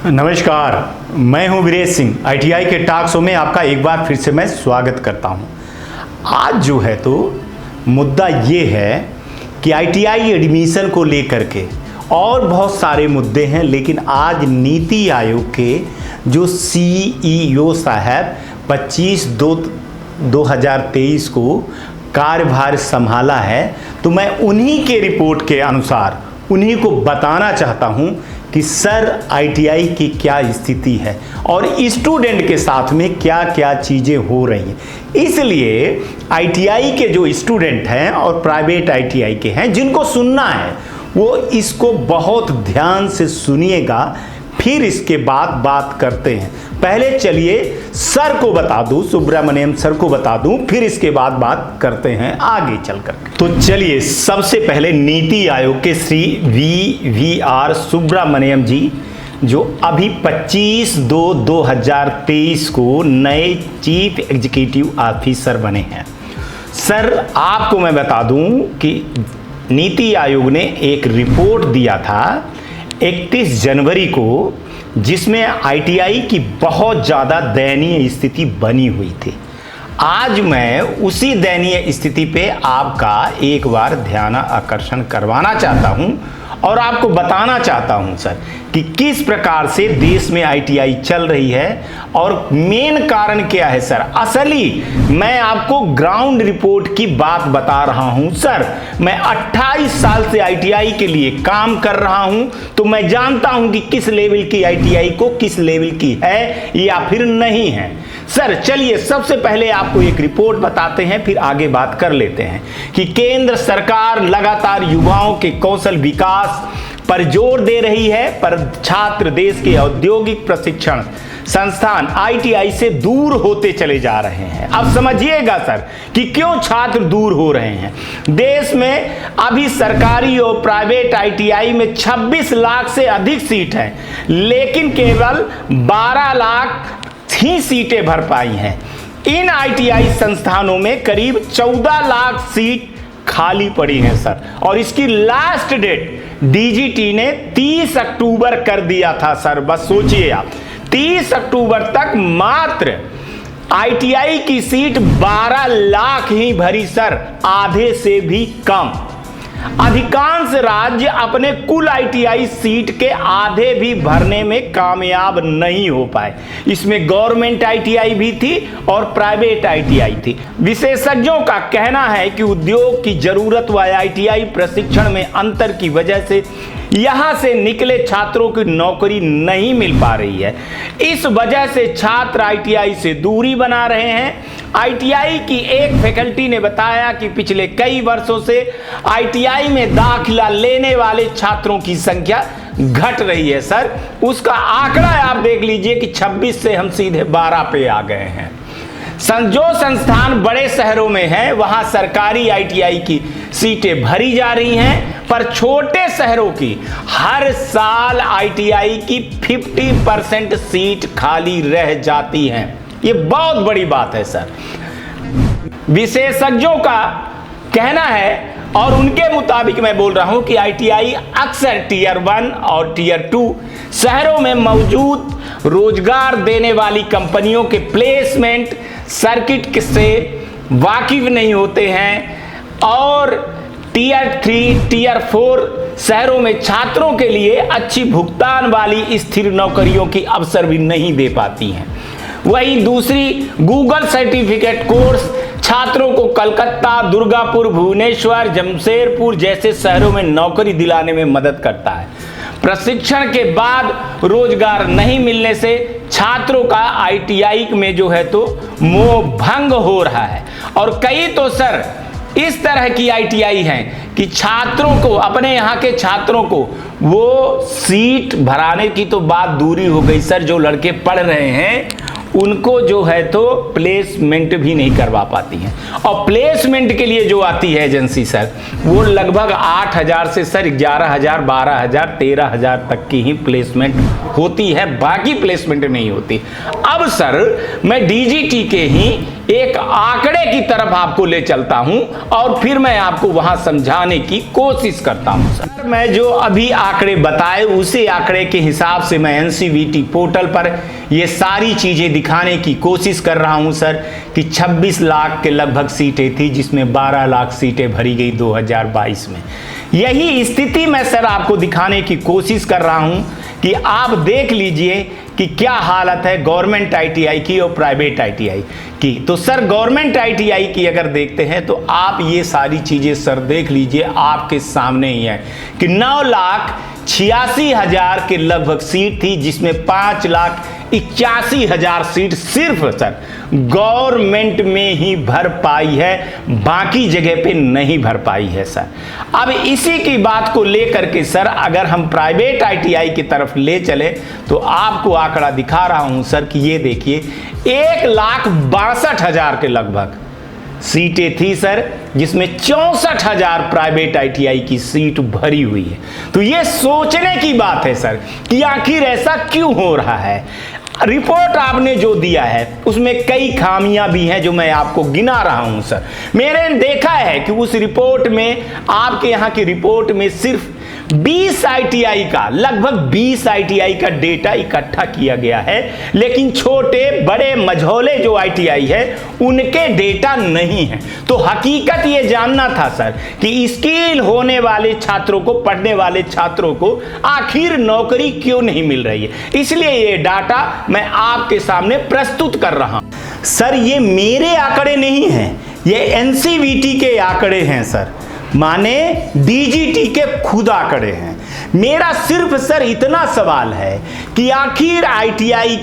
नमस्कार, मैं हूं वीरेश सिंह। आईटीआई के टॉक शो में आपका एक बार फिर से मैं स्वागत करता हूं। आज जो है तो मुद्दा ये है कि आईटीआई एडमिशन को लेकर के और बहुत सारे मुद्दे हैं, लेकिन आज नीति आयोग के जो सीईओ साहब 25/2/2023 को कार्यभार संभाला है, तो मैं उन्हीं के रिपोर्ट के अनुसार उन्हीं को बताना चाहता हूं कि सर आईटीआई की क्या स्थिति है और स्टूडेंट के साथ में क्या क्या चीज़ें हो रही हैं। इसलिए आईटीआई के जो स्टूडेंट हैं और प्राइवेट आईटीआई के हैं, जिनको सुनना है वो इसको बहुत ध्यान से सुनिएगा, फिर इसके बाद बात करते हैं। पहले चलिए सर को बता दूं, सुब्रमण्यम सर को बता दूं, फिर इसके बाद बात करते हैं आगे चलकर। तो चलिए सबसे पहले नीति आयोग के श्री वी.आर. सुब्रमण्यम जी, जो अभी 25/2/2023 को नए चीफ एग्जीक्यूटिव ऑफिसर बने हैं। सर आपको मैं बता दूं कि नीति आयोग ने एक रिपोर्ट दिया था 31 जनवरी को, जिसमें आईटीआई की बहुत ज़्यादा दयनीय स्थिति बनी हुई थी। आज मैं उसी दयनीय स्थिति पे आपका एक बार ध्यान आकर्षण करवाना चाहता हूं और आपको बताना चाहता हूं सर कि किस प्रकार से देश में आईटीआई चल रही है और मेन कारण क्या है। सर असली मैं आपको ग्राउंड रिपोर्ट की बात बता रहा हूं। सर मैं 28 साल से आईटीआई के लिए काम कर रहा हूं, तो मैं जानता हूं कि किस लेवल की आईटीआई को किस लेवल की है या फिर नहीं है। सर चलिए सबसे पहले आपको एक रिपोर्ट बताते हैं, फिर आगे बात कर लेते हैं कि केंद्र सरकार लगातार युवाओं के कौशल विकास पर जोर दे रही है, पर छात्र देश के औद्योगिक प्रशिक्षण संस्थान आईटीआई से दूर होते चले जा रहे हैं। अब समझिएगा सर कि क्यों छात्र दूर हो रहे हैं। देश में अभी सरकारी और प्राइवेट आईटीआई में 26 लाख से अधिक सीट हैं, लेकिन केवल 12 लाख ही सीटें भर पाई हैं। इन आईटीआई संस्थानों में करीब 14 लाख सीट खाली पड़ी हैं सर, और इसकी लास्ट डेट डीजीटी ने 30 अक्टूबर कर दिया था सर। बस सोचिए आप, 30 अक्टूबर तक मात्र आईटीआई की सीट 12 लाख ही भरी सर, आधे से भी कम। अधिकांश राज्य अपने कुल आईटीआई सीट के आधे भी भरने में कामयाब नहीं हो पाए। इसमें गवर्नमेंट आईटीआई भी थी और प्राइवेट आईटीआई थी। विशेषज्ञों का कहना है कि उद्योग की जरूरत व आईटीआई प्रशिक्षण में अंतर की वजह से यहां से निकले छात्रों की नौकरी नहीं मिल पा रही है। इस वजह से छात्र आईटीआई से दूरी बना रहे हैं। आईटीआई की एक फैकल्टी ने बताया कि पिछले कई वर्षों से आईटीआई में दाखिला लेने वाले छात्रों की संख्या घट रही है सर। उसका आंकड़ा आप देख लीजिए कि 26 से हम सीधे 12 पे आ गए हैं। जो संस्थान बड़े शहरों में है वहां सरकारी आईटीआई की सीटें भरी जा रही हैं, पर छोटे शहरों की हर साल आईटीआई की 50% सीट खाली रह जाती हैं। ये बहुत बड़ी बात है सर। विशेषज्ञों का कहना है और उनके मुताबिक मैं बोल रहा हूं कि आईटीआई अक्सर टियर 1 और टियर 2 शहरों में मौजूद रोजगार देने वाली कंपनियों के प्लेसमेंट सर्किट से वाकिफ नहीं होते हैं, और टियर 3 टियर 4 शहरों में छात्रों के लिए अच्छी भुगतान वाली स्थिर नौकरियों की अवसर भी नहीं दे पाती हैं। वहीं दूसरी गूगल सर्टिफिकेट कोर्स छात्रों को कलकत्ता, दुर्गापुर, भुवनेश्वर, जमशेदपुर जैसे शहरों में नौकरी दिलाने में मदद करता है। प्रशिक्षण के बाद रोजगार नहीं मिलने से छात्रों का आईटीआई में जो है तो मोह भंग हो रहा है। और कई तो सर इस तरह की आईटीआई हैं कि छात्रों को, अपने यहाँ के छात्रों को वो सीट भराने की तो बात दूरी हो गई सर, जो लड़के पढ़ रहे हैं उनको जो है तो प्लेसमेंट भी नहीं करवा पाती हैं। और प्लेसमेंट के लिए जो आती है एजेंसी सर, वो लगभग 8,000 से सर 11,000, 12,000, 13,000 तक की ही प्लेसमेंट होती है, बाकी प्लेसमेंट नहीं होती। अब सर मैं डीजीटी के ही एक आंकड़े की तरफ आपको ले चलता हूं और फिर मैं आपको वहां समझाने की कोशिश करता हूं। सर मैं जो अभी आंकड़े बताए उसी आंकड़े के हिसाब से मैं एनसीवीटी पोर्टल पर ये सारी चीजें दिखाने की कोशिश कर रहा हूं सर कि 26 लाख के लगभग सीटें थी, जिसमें 12 लाख सीटें भरी गई 2022 में। यही स्थिति मैं सर आपको दिखाने की कोशिश कर रहा हूं कि आप देख लीजिए कि क्या हालत है गवर्नमेंट आईटीआई की और प्राइवेट आईटीआई की। तो सर गवर्नमेंट आईटीआई की अगर देखते हैं तो आप ये सारी चीजें सर देख लीजिए, आपके सामने ही है कि 9,86,000 के लगभग सीट थी, जिसमें 5,81,000 सीट सिर्फ सर गवर्नमेंट में ही भर पाई है, बाकी जगह पे नहीं भर पाई है सर। अब इसी की बात को लेकर के सर अगर हम प्राइवेट आईटीआई की तरफ ले चले तो आपको आंकड़ा दिखा रहा हूं सर कि ये देखिए 1,62,000 के लगभग सीटें थी सर, जिसमें 64,000 प्राइवेट आईटीआई की सीट भरी हुई है। तो ये सोचने की बात है सर कि आखिर ऐसा क्यों हो रहा है। रिपोर्ट आपने जो दिया है उसमें कई खामियां भी हैं जो मैं आपको गिना रहा हूं सर। मैंने देखा है कि उस रिपोर्ट में, आपके यहां की रिपोर्ट में सिर्फ 20 आईटीआई का, लगभग 20 आईटीआई का डेटा इकट्ठा किया गया है, लेकिन छोटे बड़े मझौले जो आईटीआई है उनके डेटा नहीं है। तो हकीकत ये जानना था सर कि स्किल होने वाले छात्रों को, पढ़ने वाले छात्रों को आखिर नौकरी क्यों नहीं मिल रही है। इसलिए ये डाटा मैं आपके सामने प्रस्तुत कर रहा हूं सर। ये मेरे आंकड़े नहीं हैं, ये एनसीवीटी के आंकड़े हैं सर, माने डीजीटी के खुद आंकड़े हैं। मेरा सिर्फ सर इतना सवाल है कि आखिर आईटीआई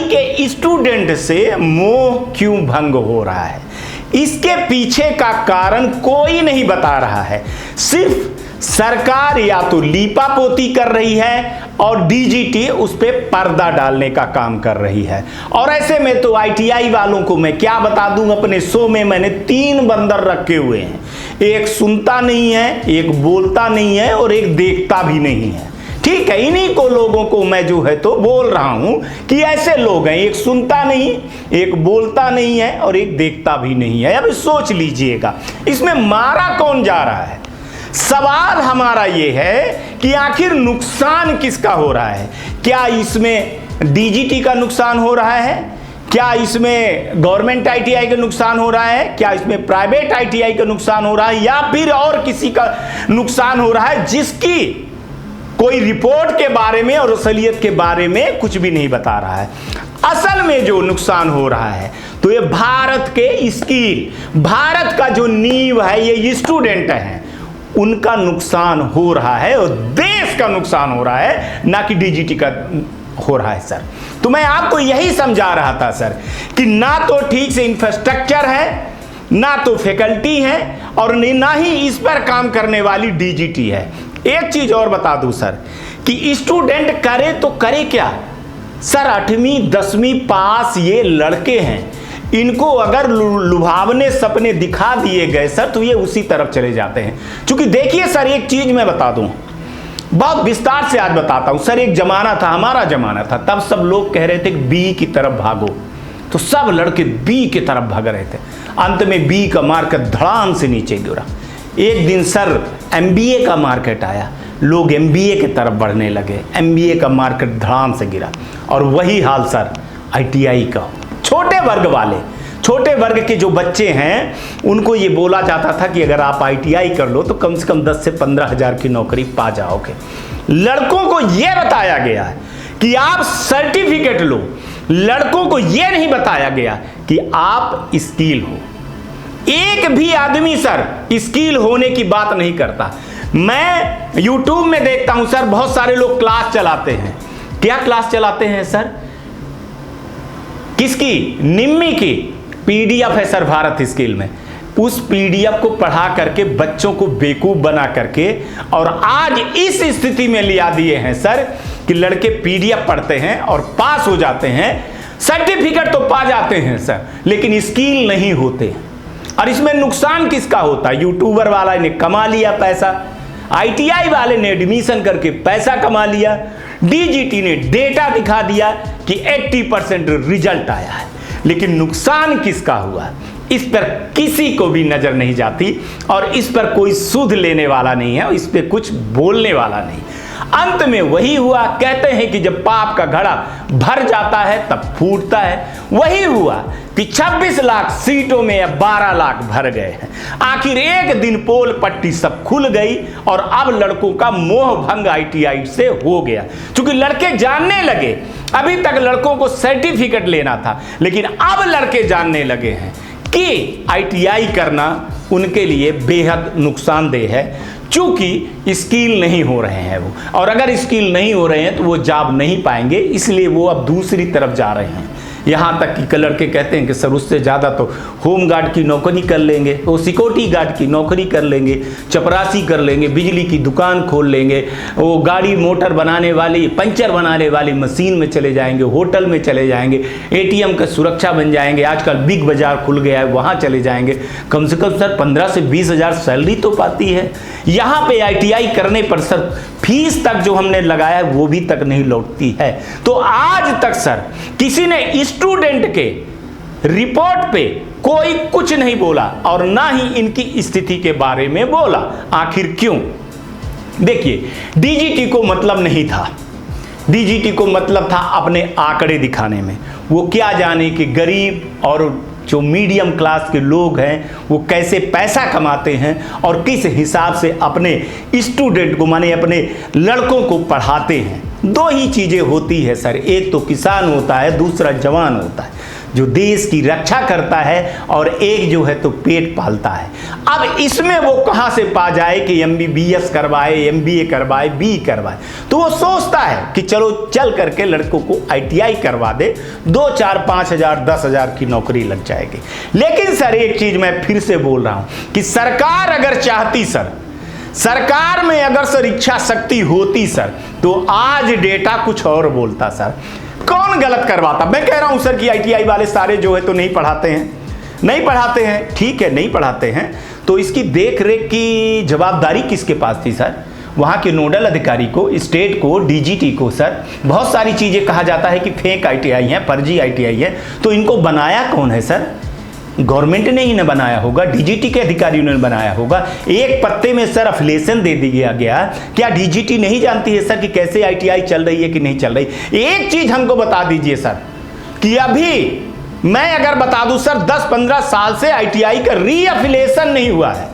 के स्टूडेंट से मोह क्यों भंग हो रहा है। इसके पीछे का कारण कोई नहीं बता रहा है, सिर्फ सरकार या तो लीपापोती कर रही है और डीजीटी उस पे पर्दा डालने का काम कर रही है। और ऐसे में तो आईटीआई वालों को मैं क्या बता दूं, अपने शो में मैंने 3 बंदर रखे हुए हैं, एक सुनता नहीं है, एक बोलता नहीं है और एक देखता भी नहीं है। ठीक है, इन्हीं को लोगों को मैं जो है तो बोल रहा हूं कि ऐसे लोग हैं, एक सुनता नहीं, एक बोलता नहीं है और एक देखता भी नहीं है। अब सोच लीजिएगा इसमें मारा कौन जा रहा है। सवाल हमारा ये है कि आखिर नुकसान किसका हो रहा है। क्या इसमें डीजीटी का नुकसान हो रहा है, क्या इसमें गवर्नमेंट आईटीआई का नुकसान हो रहा है, क्या इसमें प्राइवेट आईटीआई का नुकसान हो रहा है, या फिर और किसी का नुकसान हो रहा है जिसकी कोई रिपोर्ट के बारे में और असलियत के बारे में कुछ भी नहीं बता रहा है। असल में जो नुकसान हो रहा है तो ये भारत के स्किल, भारत का जो नींव है, ये स्टूडेंट हैं, उनका नुकसान हो रहा है और देश का नुकसान हो रहा है, ना कि डीजीटी का हो रहा है सर। तो मैं आपको यही समझा रहा था सर कि ना तो ठीक से इंफ्रास्ट्रक्चर है, ना तो फैकल्टी है और ना ही इस पर काम करने वाली डीजीटी है। एक चीज और बता दूं सर कि स्टूडेंट करे तो करे क्या सर, 8वीं 10वीं पास ये लड़के हैं, इनको अगर लुभावने सपने दिखा दिए गए सर तो ये उसी तरफ चले जाते हैं। क्योंकि देखिए सर, एक चीज मैं बता दूं, बहुत विस्तार से आज बताता हूं सर। एक जमाना था, हमारा जमाना था, तब सब लोग कह रहे थे कि बी की तरफ भागो, तो सब लड़के बी की तरफ भाग रहे थे। अंत में बी का मार्केट धड़ाम से नीचे गिरा। एक दिन सर एमबीए का मार्केट आया, लोग एमबीए की तरफ बढ़ने लगे, एमबीए का मार्केट धड़ाम से गिरा। और वही हाल सर आईटीआई का, छोटे वर्ग वाले, छोटे वर्ग के जो बच्चे हैं उनको ये बोला जाता था कि अगर आप आईटीआई कर लो तो कम से कम 10 से 15 हजार की नौकरी पा जाओगे। लड़कों को यह बताया गया है कि आप सर्टिफिकेट लो, लड़कों को यह नहीं बताया गया कि आप स्किल हो। एक भी आदमी सर स्किल होने की बात नहीं करता। मैं यूट्यूब में देखता हूं सर, बहुत सारे लोग क्लास चलाते हैं। क्या क्लास चलाते हैं सर? किसकी? निम्मी की पीडीएफ है सर भारत स्किल में। उस पीडीएफ को पढ़ा करके बच्चों को बेवकूफ बना करके और आज इस स्थिति में लिया दिए हैं सर कि लड़के पीडीएफ पढ़ते हैं और पास हो जाते हैं, सर्टिफिकेट तो पा जाते हैं सर, लेकिन स्किल नहीं होते। और इसमें नुकसान किसका होता है? यूट्यूबर वाला ने कमा लिया पैसा, आईटीआई वाले ने एडमिशन करके पैसा कमा लिया, डीजीटी ने डेटा दिखा दिया कि 80% रिजल्ट आया है, लेकिन नुकसान किसका हुआ इस पर किसी को भी नजर नहीं जाती और इस पर कोई सुध लेने वाला नहीं है, इस पर कुछ बोलने वाला नहीं। अंत में वही हुआ, कहते हैं कि जब पाप का घड़ा भर जाता है तब फूटता है। वही हुआ कि 26 लाख सीटों में अब 12 लाख भर गए हैं। आखिर एक दिन पोल पट्टी सब खुल गई और अब लड़कों का मोह भंग आईटीआई से हो गया, क्योंकि लड़के जानने लगे। अभी तक लड़कों को सर्टिफिकेट लेना था, लेकिन अब लड़के जानने लगे हैं कि आईटीआई करना उनके लिए बेहद नुकसानदेह है, चूंकि स्किल नहीं हो रहे हैं वो, और अगर स्किल नहीं हो रहे हैं तो वो जॉब नहीं पाएंगे, इसलिए वो अब दूसरी तरफ जा रहे हैं। यहाँ तक कि लड़के कहते हैं कि सर उससे ज़्यादा तो होम गार्ड की नौकरी कर लेंगे, वो सिक्योरिटी गार्ड की नौकरी कर लेंगे, चपरासी कर लेंगे, बिजली की दुकान खोल लेंगे, वो गाड़ी मोटर बनाने वाली, पंचर बनाने वाली मशीन में चले जाएंगे, होटल में चले जाएंगे, एटीएम का सुरक्षा बन जाएंगे, आजकल बिग बाजार खुल गया है वहाँ चले जाएंगे। कम से कम सर 15 से 20 हज़ार सैलरी तो पाती है। यहाँ पे आईटीआई करने पर सर फीस तक जो हमने लगाया है वो भी तक नहीं लौटती है। तो आज तक सर किसी ने स्टूडेंट के रिपोर्ट पे कोई कुछ नहीं बोला और ना ही इनकी स्थिति के बारे में बोला। आखिर क्यों? देखिए, डीजीटी को मतलब नहीं था, डीजीटी को मतलब था अपने आंकड़े दिखाने में। वो क्या जाने कि गरीब और जो मीडियम क्लास के लोग हैं वो कैसे पैसा कमाते हैं और किस हिसाब से अपने स्टूडेंट को, माने अपने लड़कों को पढ़ाते हैं। दो ही चीज़ें होती है सर, एक तो किसान होता है, दूसरा जवान होता है जो देश की रक्षा करता है, और एक जो है तो पेट पालता है। अब इसमें वो कहाँ से पा जाए कि एमबीबीएस करवाए, एमबीए करवाए, बी करवाए? तो वो सोचता है कि चलो चल करके लड़कों को आईटीआई करवा दे, 2, 4, 5 हज़ार 10 हज़ार की नौकरी लग जाएगी। लेकिन सर एक चीज़ मैं फिर से बोल रहा हूँ कि सरकार अगर चाहती सर, सरकार में अगर सर इच्छा शक्ति होती सर, तो आज डेटा कुछ और बोलता सर। कौन गलत करवाता? मैं कह रहा हूं सर कि आईटीआई वाले सारे जो है तो नहीं पढ़ाते हैं, नहीं पढ़ाते हैं, ठीक है नहीं पढ़ाते हैं, तो इसकी देख रेख की जवाबदारी किसके पास थी सर? वहाँ के नोडल अधिकारी को, स्टेट को, डीजीटी को। सर बहुत सारी चीज़ें कहा जाता है कि फेक आईटीआई है, फर्जी आईटीआई है, तो इनको बनाया कौन है सर? गवर्नमेंट ने ही न बनाया होगा, डीजीटी के अधिकारियों ने बनाया होगा। एक पत्ते में सर अफिलिएशन दे दिया गया। क्या डीजीटी नहीं जानती है सर कि कैसे आईटीआई चल रही है कि नहीं चल रही? एक चीज हमको बता दीजिए सर कि अभी मैं अगर बता दूं सर 10-15 साल से आईटीआई का रीअफिलिएशन नहीं हुआ है।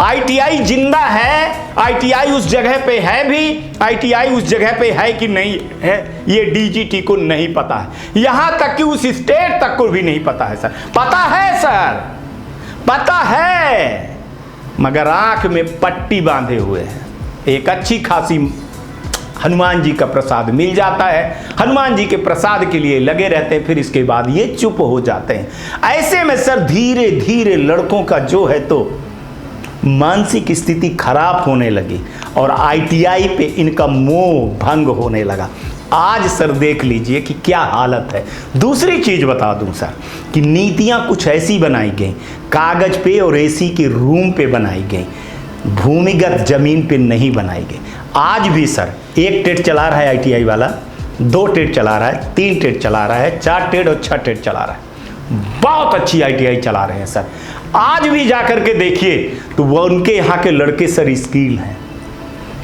आईटीआई जिंदा है, आईटीआई उस जगह पे है भी, आईटीआई उस जगह पे है कि नहीं है ये डीजीटी को नहीं पता है। यहां तक कि उस स्टेट तक को भी नहीं पता है सर। पता है सर, पता है, मगर आंख में पट्टी बांधे हुए हैं। एक अच्छी खासी हनुमान जी का प्रसाद मिल जाता है, हनुमान जी के प्रसाद के लिए लगे रहते हैं, फिर इसके बाद ये चुप हो जाते हैं। ऐसे में सर धीरे धीरे लड़कों का जो है तो मानसिक स्थिति खराब होने लगी और आईटीआई पे इनका मोह भंग होने लगा। आज सर देख लीजिए कि क्या हालत है। दूसरी चीज बता दूं सर कि नीतियां कुछ ऐसी बनाई गई, कागज पे और एसी के रूम पे बनाई गई, भूमिगत जमीन पे नहीं बनाई गई। आज भी सर 1 टेट चला रहा है आईटीआई वाला, 2 टेट चला रहा है, 3 टेट चला रहा है, 4 टेट और 6 टेट चला रहा है। बहुत अच्छी आईटीआई चला रहे हैं सर। आज भी जाकर के देखिए तो वो उनके यहाँ के लड़के सर स्किल हैं,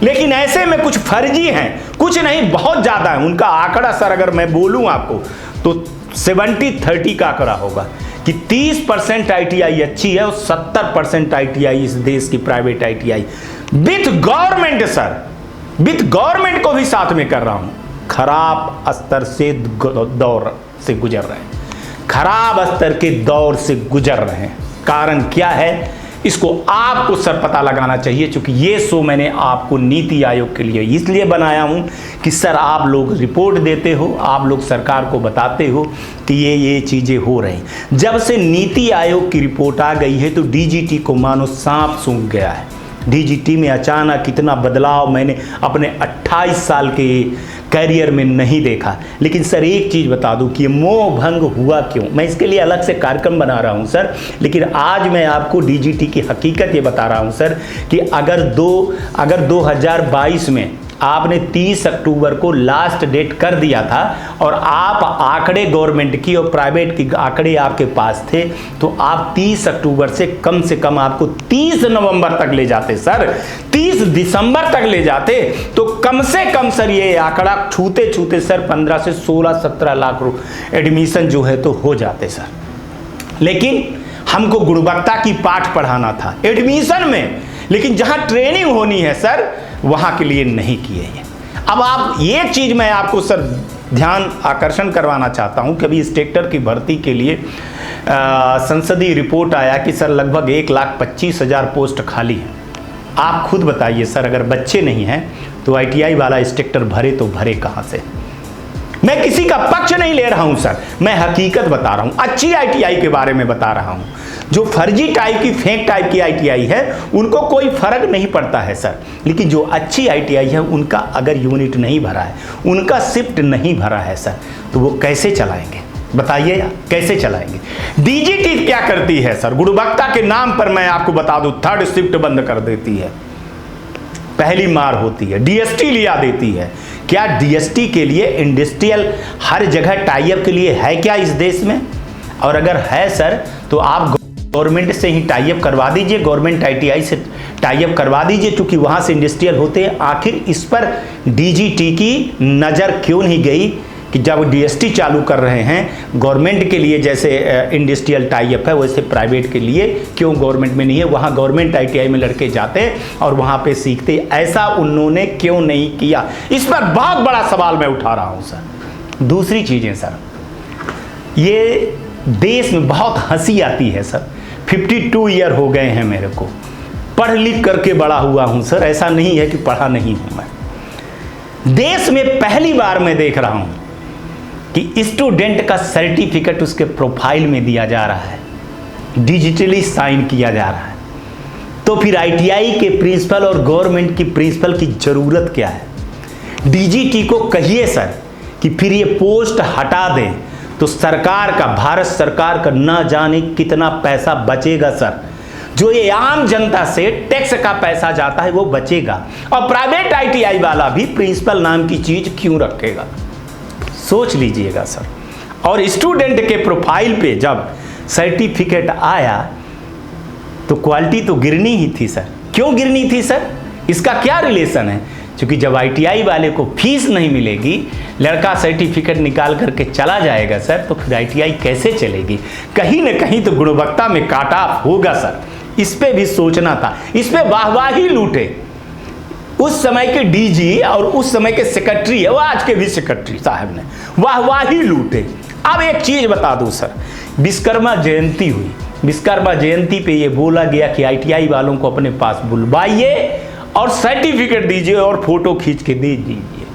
लेकिन ऐसे में कुछ फर्जी हैं, कुछ नहीं बहुत ज़्यादा है। उनका आंकड़ा सर अगर मैं बोलूँ आपको तो 70-30 का आंकड़ा होगा कि 30% आईटीआई अच्छी है और 70% आईटीआई इस देश की private ITI with government sir, with government को भी साथ में कर रहा हूँ, खराब स्तर से दौर से गुजर रहे हैं, खराब स्तर के दौर से गुजर रहे हैं। कारण क्या है इसको आपको सर पता लगाना चाहिए, क्योंकि ये शो मैंने आपको नीति आयोग के लिए इसलिए बनाया हूं कि सर आप लोग रिपोर्ट देते हो, आप लोग सरकार को बताते हो कि ये चीज़ें हो रही। जब से नीति आयोग की रिपोर्ट आ गई है तो डीजीटी को मानो सांप सूंघ गया है। डीजीटी में अचानक इतना बदलाव मैंने अपने 28 साल के कैरियर में नहीं देखा। लेकिन सर एक चीज़ बता दूं कि मोह भंग हुआ क्यों, मैं इसके लिए अलग से कार्यक्रम बना रहा हूं सर। लेकिन आज मैं आपको डीजीटी की हकीकत ये बता रहा हूं सर कि अगर 2022 में आपने 30 अक्टूबर को लास्ट डेट कर दिया था और आप आंकड़े गवर्नमेंट की और प्राइवेट की आंकड़े आपके पास थे, तो आप 30 अक्टूबर से कम आपको 30 नवंबर तक ले जाते सर, 30 दिसंबर तक ले जाते, तो कम से कम सर ये आंकड़ा छूते छूते सर 15 से 16-17 लाख एडमिशन जो है तो हो जाते सर। लेकिन हमको गुणवत्ता की पाठ पढ़ाना था एडमिशन में, लेकिन जहां ट्रेनिंग होनी है सर वहां के लिए नहीं किए हैं। अब आप ये चीज मैं आपको सर ध्यान आकर्षण करवाना चाहता हूं कि अभी इंस्पेक्टर की भर्ती के लिए संसदीय रिपोर्ट आया कि सर लगभग 1,25,000 पोस्ट खाली है। आप खुद बताइए सर, अगर बच्चे नहीं हैं तो आईटीआई वाला इंस्पेक्टर भरे तो भरे कहां से। मैं किसी का पक्ष नहीं ले रहा हूं सर, मैं हकीकत बता रहा हूं, अच्छी आईटीआई के बारे में बता रहा हूं। जो फर्जी टाइप की फेक टाइप की आईटीआई है उनको कोई फर्क नहीं पड़ता है सर, लेकिन जो अच्छी आईटीआई है उनका अगर यूनिट नहीं भरा है, उनका शिफ्ट नहीं भरा है सर, तो वो कैसे चलाएंगे बताइए यार, कैसे चलाएंगे। डीजीटी क्या करती है सर, गुणवत्ता के नाम पर मैं आपको बता दूं 3rd शिफ्ट बंद कर देती है, पहली मार होती है। डीएसटी लिया देती है। क्या डीएसटी के लिए इंडस्ट्रियल हर जगह टाइप के लिए है क्या इस देश में? और अगर है सर तो आप गवर्नमेंट से ही टाइप करवा दीजिए, गवर्नमेंट आईटीआई से टाइप करवा दीजिए, क्योंकि वहां से इंडस्ट्रियल होते हैं। आखिर इस पर डीजीटी की नज़र क्यों नहीं गई कि जब डीएसटी चालू कर रहे हैं गवर्नमेंट के लिए, जैसे इंडस्ट्रियल टाइप है वैसे प्राइवेट के लिए क्यों गवर्नमेंट में नहीं है? वहाँ गवर्नमेंट आईटीआई में लड़के जाते हैं और वहाँ पे सीखते, ऐसा उन्होंने क्यों नहीं किया? इस पर बहुत बड़ा सवाल मैं उठा रहा हूँ सर। दूसरी चीज़ें सर, ये देश में बहुत हंसी आती है सर, 52 ईयर हो गए हैं मेरे को, पढ़ लिख करके बड़ा हुआ हूँ सर, ऐसा नहीं है कि पढ़ा नहीं हूँ मैं। देश में पहली बार मैं देख रहा हूँ कि स्टूडेंट का सर्टिफिकेट उसके प्रोफाइल में दिया जा रहा है, डिजिटली साइन किया जा रहा है। तो फिर आईटीआई के प्रिंसिपल और गवर्नमेंट की प्रिंसिपल की जरूरत क्या है? डीजीटी को कहिए सर कि फिर ये पोस्ट हटा दें, तो सरकार का, भारत सरकार का ना जाने कितना पैसा बचेगा सर। जो ये आम जनता से टैक्स का पैसा जाता है वो बचेगा, और प्राइवेट आईटीआई वाला भी प्रिंसिपल नाम की चीज क्यों रखेगा? सोच लीजिएगा सर। और स्टूडेंट के प्रोफाइल पे जब सर्टिफिकेट आया तो क्वालिटी तो गिरनी ही थी सर। क्यों गिरनी थी सर? इसका क्या रिलेशन है? क्योंकि जब आईटीआई वाले को फीस नहीं मिलेगी, लड़का सर्टिफिकेट निकाल करके चला जाएगा सर, तो फिर आईटीआई कैसे चलेगी? कहीं ना कहीं तो गुणवत्ता में काटा होगा सर। इस पे भी सोचना था, इस पे वाहवाही लूटे उस समय के डीजी और उस समय के सेक्रेटरी है, वो आज के भी सेक्रेटरी साहब ने वाहवाही लूटे। अब एक चीज बता दूं सर, विश्वकर्मा जयंती हुई, विश्वकर्मा जयंती पे ये बोला गया कि आईटीआई वालों को अपने पास बुलवाइए और सर्टिफिकेट दीजिए और फोटो खींच के दे दीजिए।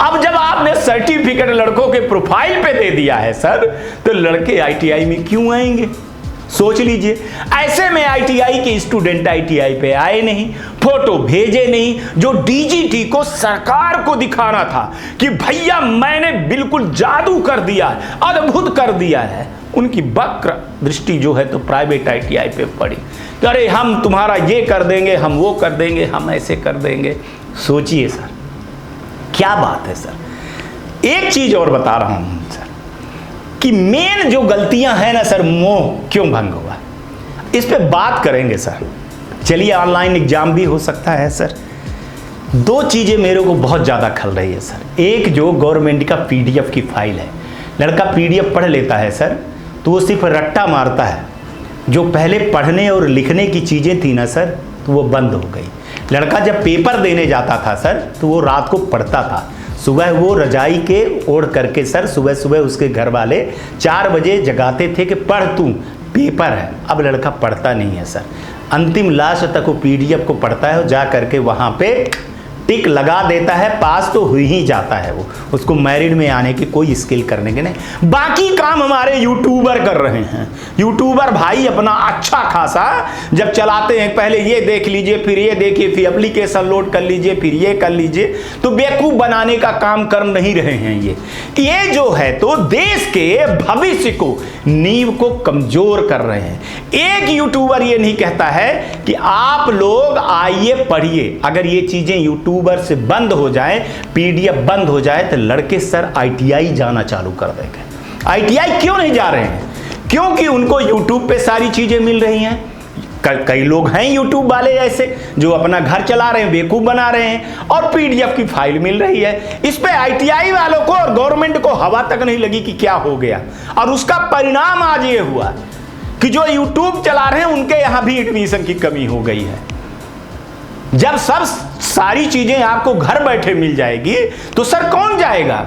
अब जब आपने सर्टिफिकेट लड़कों के प्रोफाइल पे दे दिया है सर, तो लड़के आईटीआई में क्यों आएंगे? सोच लीजिए। ऐसे में आईटीआई के स्टूडेंट आईटीआई पे आए नहीं, फोटो भेजे नहीं, जो डीजीटी को सरकार को दिखाना था कि भैया मैंने बिल्कुल जादू कर दिया है, अद्भुत कर दिया है, उनकी वक्र दृष्टि जो है तो प्राइवेट आईटीआई पे पड़ी। अरे हम तुम्हारा ये कर देंगे, हम वो कर देंगे, हम ऐसे कर देंगे। सोचिए सर, क्या बात है सर। एक चीज और बता रहा हूं सर कि मेन जो गलतियां हैं ना सर, मोह क्यों भंग हुआ, इस पे बात करेंगे सर। चलिए, ऑनलाइन एग्जाम भी हो सकता है सर। दो चीजें मेरे को बहुत ज्यादा खल रही है सर। एक, जो गवर्नमेंट का पीडीएफ की फाइल है, लड़का पीडीएफ पढ़ लेता है सर, तो वो सिर्फ रट्टा मारता है। जो पहले पढ़ने और लिखने की चीजें थी ना सर, तो वो बंद हो गई। लड़का जब पेपर देने जाता था सर, तो वो रात को पढ़ता था, सुबह वो रजाई के ओढ़ करके सर, सुबह सुबह उसके घर वाले 4 बजे जगाते थे कि पढ़ तू, पेपर है। अब लड़का पढ़ता नहीं है सर, अंतिम लास्ट तक वो पीडीएफ को पढ़ता है और जा करके वहाँ पे टिक लगा देता है, पास तो हो ही जाता है वो, उसको मैरिट में आने की कोई स्किल करने के नहीं। बाकी काम हमारे यूट्यूबर कर रहे हैं। यूट्यूबर भाई अपना अच्छा खासा जब चलाते हैं, पहले ये देख लीजिए, फिर ये देखिए, फिर एप्लीकेशन लोड कर लीजिए, फिर ये कर लीजिए, तो बेवकूफ बनाने का काम कर नहीं रहे हैं। ये जो है तो देश के भविष्य को, नींव को कमजोर कर रहे हैं। एक यूट्यूबर ये नहीं कहता है कि आप लोग आइए पढ़िए। अगर ये चीजें यूट्यूबर से बंद हो जाए, पीडीएफ बंद हो जाए, तो लड़के सर आईटीआई जाना चालू कर देंगे। आईटीआई क्यों नहीं जा रहे हैं? क्योंकि उनको यूट्यूब पे सारी चीजें मिल रही हैं। कई लोग हैं यूट्यूब वाले ऐसे जो अपना घर चला रहे हैं, बेवकूफ बना रहे हैं, और पीडीएफ की फाइल मिल रही है। इस पे आईटीआई वालों को और गवर्नमेंट को हवा तक नहीं लगी कि क्या हो गया, और उसका परिणाम आज ये हुआ कि जो यूट्यूब चला रहे हैं उनके यहां भी एडमिशन की कमी हो गई है। जब सब सारी चीजें आपको घर बैठे मिल जाएगी तो सर कौन जाएगा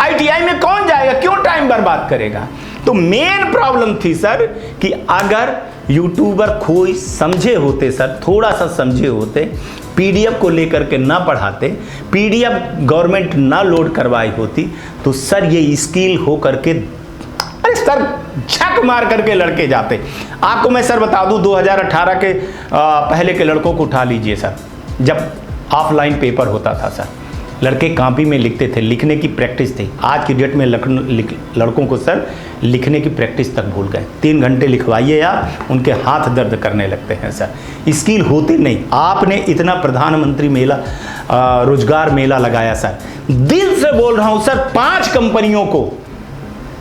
आईटीआई में? कौन जाएगा? क्यों टाइम बर्बाद करेगा? तो मेन प्रॉब्लम थी सर कि अगर यूट्यूबर कोई समझे होते सर, थोड़ा सा समझे होते, पीडीएफ को लेकर के ना पढ़ाते, पीडीएफ गवर्नमेंट ना लोड करवाई होती, तो सर ये स्किल हो करके, अरे सर झक मार करके लड़के जाते। आपको मैं सर बता दूं, 2018 के पहले के लड़कों को उठा लीजिए सर, जब ऑफलाइन पेपर होता था सर, लड़के कॉपी में लिखते थे, लिखने की प्रैक्टिस थी। आज की डेट में लड़कों को सर लिखने की प्रैक्टिस तक भूल गए। 3 घंटे लिखवाइए या उनके हाथ दर्द करने लगते हैं सर। स्किल होती नहीं। आपने इतना प्रधानमंत्री मेला, रोजगार मेला लगाया सर, दिल से बोल रहा हूं सर, 5 कंपनियों को,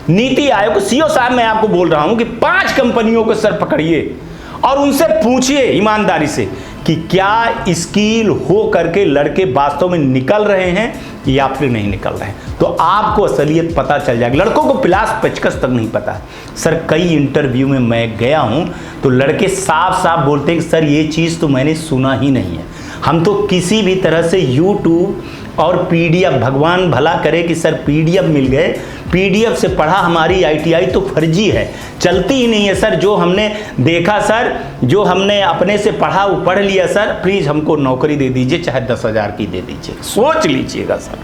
नीति आयोग, सीईओ साहब मैं आपको बोल रहा हूं कि 5 कंपनियों को सर पकड़िए और उनसे पूछिए ईमानदारी से कि क्या स्किल हो करके लड़के वास्तव में निकल रहे हैं या फिर नहीं निकल रहे हैं, तो आपको असलियत पता चल जाएगी। लड़कों को पिलास पेचकस तक नहीं पता सर। कई इंटरव्यू में मैं गया हूं तो लड़के साफ साफ बोलते हैं कि सर ये चीज़ तो मैंने सुना ही नहीं है, हम तो किसी भी तरह से यूट्यूब और पीडीएफ, भगवान भला करे कि सर पीडीएफ मिल गए, पीडीएफ से पढ़ा, हमारी आईटीआई तो फर्जी है, चलती ही नहीं है सर। जो हमने देखा सर, जो हमने अपने से पढ़ा वो पढ़ लिया सर, प्लीज़ हमको नौकरी दे दीजिए, चाहे 10,000 की दे दीजिए। सोच लीजिएगा सर,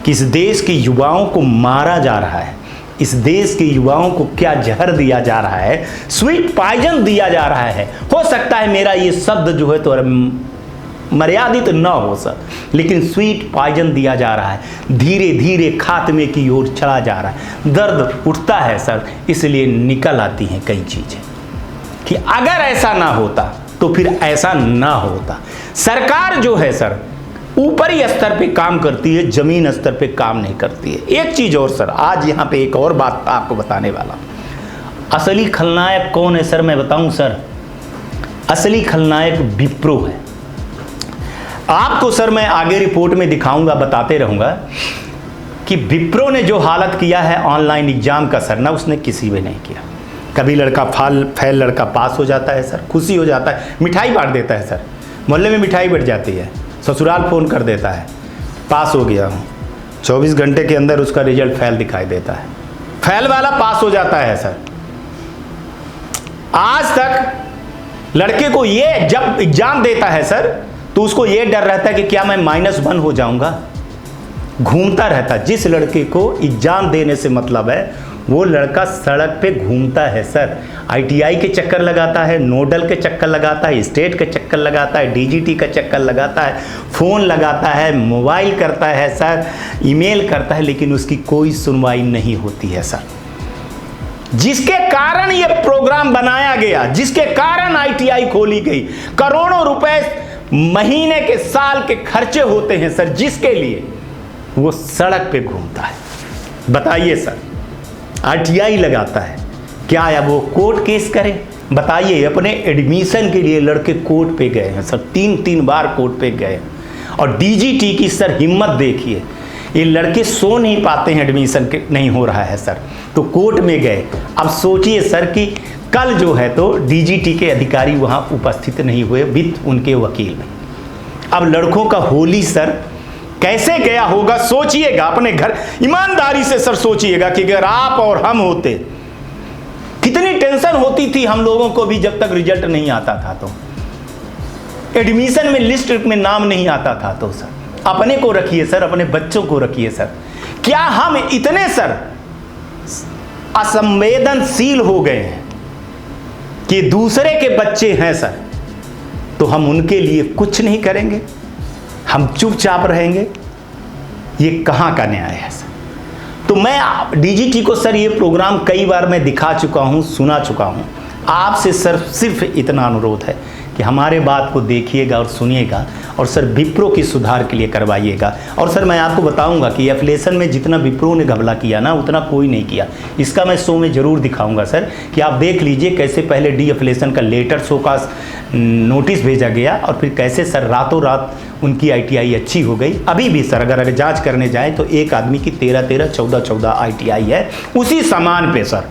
किस देश के युवाओं को मारा जा रहा है, इस देश के युवाओं को क्या जहर दिया जा रहा है, स्वीट पॉइजन दिया जा रहा है। हो सकता है मेरा ये शब्द जो है तो मर्यादित न हो सर, लेकिन स्वीट पॉइजन दिया जा रहा है, धीरे धीरे खात्मे की ओर चला जा रहा है। दर्द उठता है सर, इसलिए निकल आती हैं कई चीजें कि अगर ऐसा ना होता तो फिर ऐसा ना होता। सरकार जो है सर ऊपरी स्तर पे काम करती है, जमीन स्तर पे काम नहीं करती है। एक चीज और सर, आज यहाँ पे एक और बात आपको बताने वाला। असली खलनायक कौन है सर? मैं बताऊं सर, असली खलनायक विप्रो है। आपको सर मैं आगे रिपोर्ट में दिखाऊंगा, बताते रहूंगा कि विप्रो ने जो हालत किया है ऑनलाइन एग्जाम का सर, ना उसने किसी में नहीं किया। कभी लड़का फेल लड़का पास हो जाता है सर, खुशी हो जाता है, मिठाई बांट देता है सर, मोहल्ले में मिठाई बढ़ जाती है, ससुराल फ़ोन कर देता है पास हो गया हूँ, 24 घंटे के अंदर उसका रिजल्ट फेल दिखाई देता है, फेल वाला पास हो जाता है सर। आज तक लड़के को ये जब एग्जाम देता है सर तो उसको ये डर रहता है कि क्या मैं -1 हो जाऊंगा, घूमता रहता। जिस लड़के को एग्जाम देने से मतलब है वो लड़का सड़क पे घूमता है सर, आईटीआई के चक्कर लगाता है, नोडल के चक्कर लगाता है, स्टेट के चक्कर लगाता है, डीजीटी का चक्कर लगाता है, फ़ोन लगाता है, मोबाइल करता है सर, ईमेल करता है, लेकिन उसकी कोई सुनवाई नहीं होती है सर। जिसके कारण ये प्रोग्राम बनाया गया, जिसके कारण आईटीआई खोली गई, करोड़ों रुपए महीने के साल के खर्चे होते हैं सर, जिसके लिए वो सड़क पे घूमता है। बताइए सर, आईटीआई लगाता है, क्या या वो कोर्ट केस करे? बताइए, अपने एडमिशन के लिए लड़के कोर्ट पे गए हैं सर, 3 बार कोर्ट पे गए। और डीजीटी की सर हिम्मत देखिए, ये लड़के सो नहीं पाते हैं, एडमिशन नहीं हो रहा है सर, तो कोर्ट में गए। अब सोचिए सर कि कल जो है तो डीजीटी के अधिकारी वहां उपस्थित नहीं हुए विद उनके वकील। अब लड़कों का होली सर कैसे गया होगा, सोचिएगा अपने घर, ईमानदारी से सर सोचिएगा कि अगर आप और हम होते, कितनी टेंशन होती थी हम लोगों को भी जब तक रिजल्ट नहीं आता था, तो एडमिशन में लिस्ट में नाम नहीं आता था, तो सर अपने को रखिए सर, अपने बच्चों को रखिए सर। क्या हम इतने सर असंवेदनशील हो गए हैं कि दूसरे के बच्चे हैं सर तो हम उनके लिए कुछ नहीं करेंगे, हम चुपचाप रहेंगे? ये कहां का न्याय है सर? तो मैं डीजीटी को सर ये प्रोग्राम कई बार मैं दिखा चुका हूं, सुना चुका हूं। आपसे सर सिर्फ इतना अनुरोध है कि हमारे बात को देखिएगा और सुनिएगा और सर विप्रो की सुधार के लिए करवाइएगा। और सर मैं आपको बताऊंगा कि एफिलिएशन में जितना विप्रो ने घपला किया ना उतना कोई नहीं किया। इसका मैं शो में ज़रूर दिखाऊंगा सर कि आप देख लीजिए कैसे पहले डी एफिलिएशन का लेटर शो का नोटिस भेजा गया और फिर कैसे सर रातों रात उनकी ITI अच्छी हो गई। अभी भी सर अगर जांच करने जाएँ तो एक आदमी की 13-13, 14-14 ITI है। उसी सामान पे सर,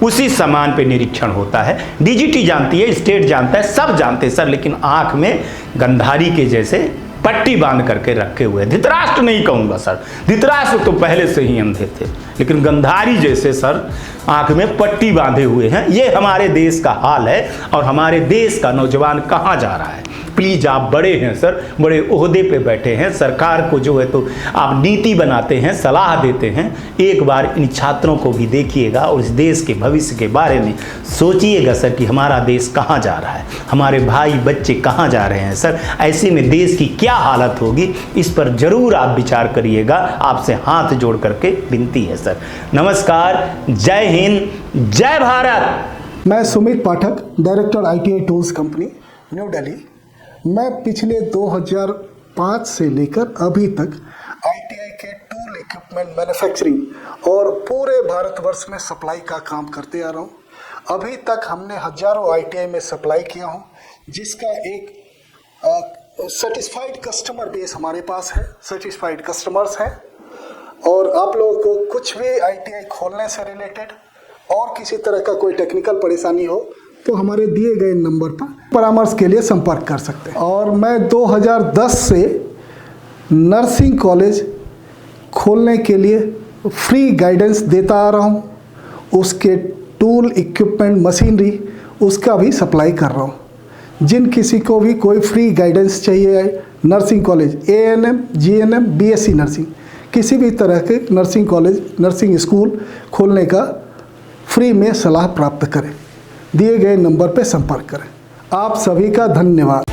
उसी सामान पे निरीक्षण होता है। डीजीटी जानती है, स्टेट जानता है, सब जानते हैं सर, लेकिन आंख में गंधारी के जैसे पट्टी बांध करके रखे हुए। धृतराष्ट्र नहीं कहूंगा सर, धृतराष्ट्र तो पहले से ही अंधे थे, लेकिन गंधारी जैसे सर आंख में पट्टी बांधे हुए हैं। ये हमारे देश का हाल है और हमारे देश का नौजवान कहाँ जा रहा है? प्लीज़, आप बड़े हैं सर, बड़े ओहदे पे बैठे हैं, सरकार को जो है तो आप नीति बनाते हैं, सलाह देते हैं। एक बार इन छात्रों को भी देखिएगा और इस देश के भविष्य के बारे में सोचिएगा सर कि हमारा देश कहाँ जा रहा है, हमारे भाई बच्चे कहाँ जा रहे हैं सर। ऐसे में देश की क्या हालत होगी, इस पर ज़रूर आप विचार करिएगा। आपसे हाथ जोड़ करके विनती है सर। नमस्कार, जय हिंद, जय भारत। मैं Sumit Pathak, director ITI tools company, New Delhi. मैं पिछले 2005 से लेकर अभी तक ITI के टूल इक्विपमेंट मैन्युफैक्चरिंग और पूरे भारतवर्ष में सप्लाई का काम करते आ रहा हूँ। अभी तक हमने हजारों ITI में सप्लाई किया हूँ, जिसका एक सेटिस्फाइड कस्टमर बेस हमारे पास है, सेटिस्फाइड कस्टमर्स हैं। और आप लोगों को कुछ भी ITI खोलने से रिलेटेड और किसी तरह का कोई टेक्निकल परेशानी हो तो हमारे दिए गए नंबर पर परामर्श के लिए संपर्क कर सकते हैं। और मैं 2010 से नर्सिंग कॉलेज खोलने के लिए फ्री गाइडेंस देता आ रहा हूँ। उसके टूल इक्विपमेंट मशीनरी उसका भी सप्लाई कर रहा हूँ। जिन किसी को भी कोई फ्री गाइडेंस चाहिए, nursing college, ANM, GNM, BSc nursing, किसी भी तरह के नर्सिंग कॉलेज, नर्सिंग स्कूल खोलने का फ्री में सलाह प्राप्त करें। दिए गए नंबर पर संपर्क करें। आप सभी का धन्यवाद।